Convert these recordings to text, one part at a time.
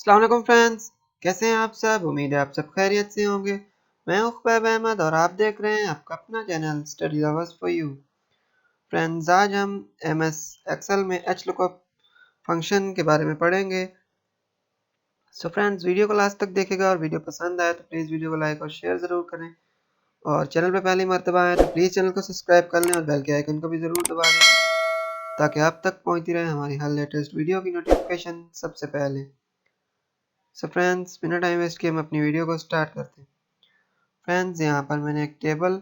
अस्सलाम वालेकुम फ्रेंड्स, कैसे हैं आप सब। उम्मीद है आप सब खैरियत से होंगे। मैं हूं खुबैब अहमद और आप देख रहे हैं आपका अपना channel study lovers for you. Friends, आज हम एमएस एक्सेल में एचलुकअप फंक्शन के बारे में पढ़ेंगे। सो फ्रेंड्स, वीडियो को लास्ट तक देखिएगा और वीडियो पसंद आए तो प्लीज़ वीडियो को लाइक और शेयर ज़रूर करें। और चैनल पर पहली मर्तबा आए तो प्लीज़ चैनल को सब्सक्राइब कर लें और बेल के आइकन को भी ज़रूर दबा दें ताकि आप तक पहुँचती रहे हमारी हर लेटेस्ट वीडियो की नोटिफिकेशन सबसे पहले। सो फ्रेंड्स, बिना टाइम वेस्ट किए हम अपनी वीडियो को स्टार्ट करते हैं। फ्रेंड्स, यहाँ पर मैंने एक टेबल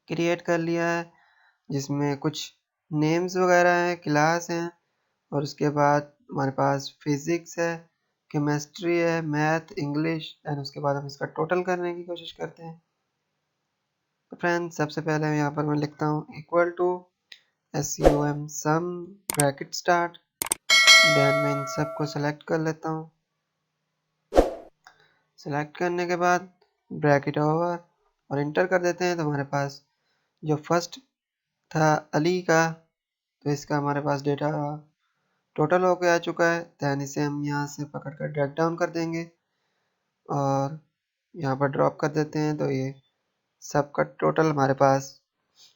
क्रिएट कर लिया है जिसमें कुछ नेम्स वगैरह हैं, क्लास हैं और उसके बाद हमारे पास फिज़िक्स है, केमिस्ट्री है, मैथ, इंग्लिश एंड उसके बाद हम इसका टोटल करने की कोशिश करते हैं। तो फ्रेंड्स, सबसे पहले यहाँ पर मैं लिखता हूँ equal to SUM sum bracket start. Then मैं इन सबको सेलेक्ट कर लेता हूँ। सेलेक्ट करने के बाद ब्रैकेट ओवर और इंटर कर देते हैं तो हमारे पास जो फर्स्ट था अली का, तो इसका हमारे पास डेटा टोटल होके आ चुका है। दैन इसे हम यहाँ से पकड़ कर ड्रैग डाउन कर देंगे और यहाँ पर ड्रॉप कर देते हैं तो ये सबका टोटल हमारे पास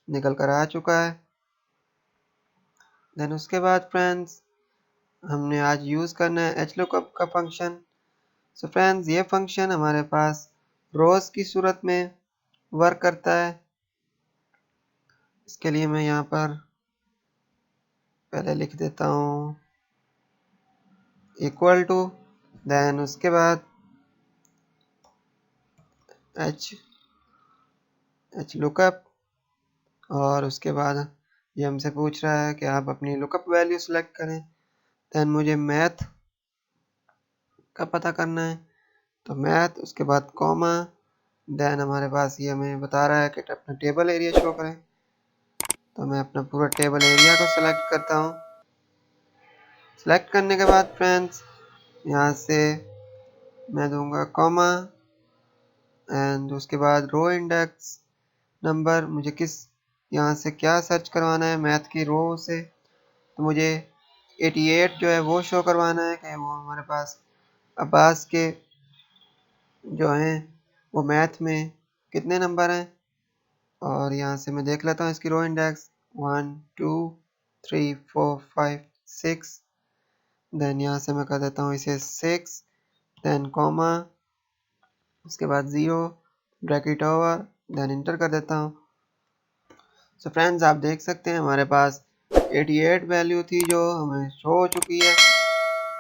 निकल कर आ चुका है। देन उसके बाद फ्रेंड्स, हमने आज यूज़ करना है एचलुकअप का फंक्शन। सो फ्रेंड्स, ये फंक्शन हमारे पास रोज़ की सूरत में वर्क करता है। इसके लिए मैं यहाँ पर पहले लिख देता हूँ इक्वल टू, देन उसके बाद एच लुकअप और उसके बाद ये हमसे पूछ रहा है कि आप अपनी लुकअप वैल्यू सेलेक्ट करें। देन मुझे मैथ का पता करना है तो मैथ, उसके बाद कॉमा, देन हमारे पास ये हमें बता रहा है कि अपना टेबल एरिया शो करें तो मैं अपना पूरा टेबल एरिया को सेलेक्ट करता हूँ। सेलेक्ट करने के बाद फ्रेंड्स, यहाँ से मैं दूंगा कॉमा एंड उसके बाद रो इंडेक्स नंबर। मुझे किस यहाँ से क्या सर्च करवाना है मैथ की रो से, तो मुझे 88 जो है वो शो करवाना है कि वो हमारे पास अब्बास के जो हैं वो मैथ में कितने नंबर हैं। और यहाँ से मैं देख लेता हूँ इसकी रो इंडेक्स 1 2 3 4 5 6। देन यहाँ से मैं कर देता हूँ इसे 6, देन कॉमा, उसके बाद 0 ब्रैकेट ओवर, देन इंटर कर देता हूँ। सो फ्रेंड्स, आप देख सकते हैं हमारे पास 88 वैल्यू थी जो हमें शो हो चुकी है।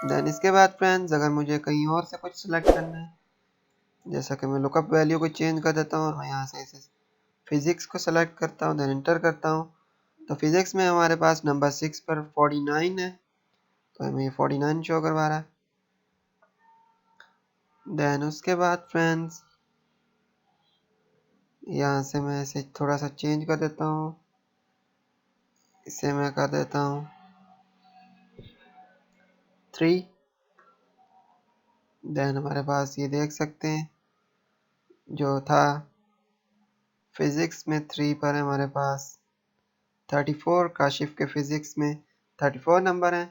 देन इसके बाद फ्रेंड्स, अगर मुझे कहीं और से कुछ सिलेक्ट करना है, जैसा कि मैं लुकअप वैल्यू को चेंज कर देता हूँ और मैं यहाँ से इसे फिज़िक्स को सेलेक्ट करता हूँ, देन इंटर करता हूँ। तो फिज़िक्स में हमारे पास नंबर 6 पर 49 है तो हमें ये 49 शो करवा रहा है। देन उसके बाद फ्रेंड्स, यहाँ से मैं इसे थोड़ा सा चेंज कर देता हूँ, इसे मैं कर देता हूँ 3। देन हमारे पास ये देख सकते हैं जो था फिज़िक्स में 3 पर है हमारे पास 34, काशिफ के फिज़िक्स में 34 नंबर है।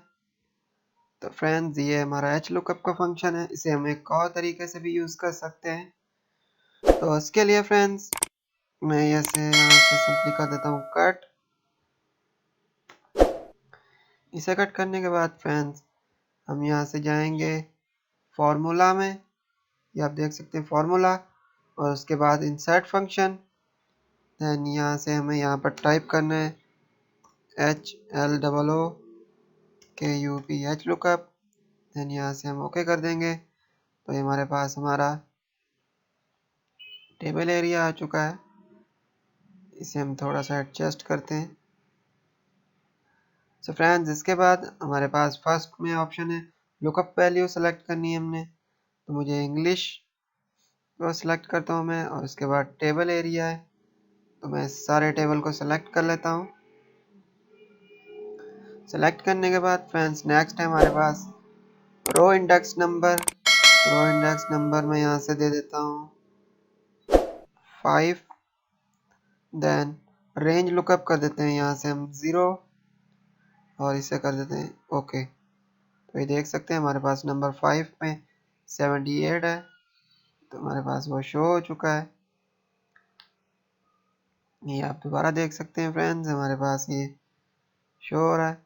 तो फ्रेंड्स, ये हमारा एच लुकअप का फंक्शन है। इसे हम एक और तरीके से भी यूज़ कर सकते हैं। तो इसके लिए फ्रेंड्स, मैं यहाँ से सिंपली कर देता हूँ कट। इसे कट करने के बाद फ्रेंड्स, हम यहाँ से जाएंगे फार्मूला में, ये आप देख सकते हैं फार्मूला, और उसके बाद इंसर्ट फंक्शन। देन यहाँ से हमें यहाँ पर टाइप करना है HLOOKUP एच लुकअप। देन यहाँ से हम ओके कर देंगे तो ये हमारे पास हमारा टेबल एरिया आ चुका है। इसे हम थोड़ा सा एडजस्ट करते हैं। सो फ्रेंड्स, इसके बाद हमारे पास फर्स्ट में ऑप्शन है लुकअप वैल्यू सेलेक्ट करनी है हमने, तो मुझे इंग्लिश को सिलेक्ट करता हूँ मैं, और उसके बाद टेबल एरिया है तो मैं सारे टेबल को सेलेक्ट कर लेता हूँ। सेलेक्ट करने के बाद फ्रेंड्स, नेक्स्ट है हमारे पास row index number. Row index number मैं यहाँ से दे देता हूँ 5। देन रेंज लुकअप कर देते हैं यहाँ से हम 0 और इसे कर देते हैं ओके। तो ये देख सकते हैं हमारे पास नंबर 5 में 78 है, तो हमारे पास वो शो हो चुका है। ये आप दोबारा देख सकते हैं फ्रेंड्स, हमारे पास ये शो हो रहा है।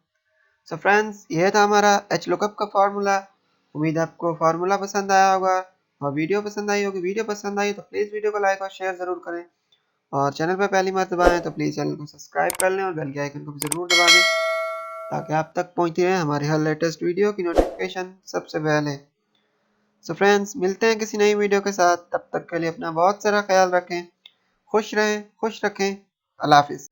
सो फ्रेंड्स, ये था हमारा एच लुकअप का फार्मूला। उम्मीद है आपको फार्मूला पसंद आया होगा और वीडियो पसंद आई होगी। वीडियो पसंद आई तो प्लीज़ वीडियो को लाइक और शेयर ज़रूर करें, और चैनल पर पहली मर्तबा आए तो प्लीज़ चैनल को सब्सक्राइब कर लें और बेल के आइकन को भी ज़रूर दबा दें, ताकि आप तक पहुंचती रहे हमारी हर लेटेस्ट वीडियो की नोटिफिकेशन सबसे पहले। सो फ्रेंड्स, मिलते हैं किसी नई वीडियो के साथ। तब तक के लिए अपना बहुत सारा ख्याल रखें, खुश रहें, खुश रखें। अल्लाह हाफिज़।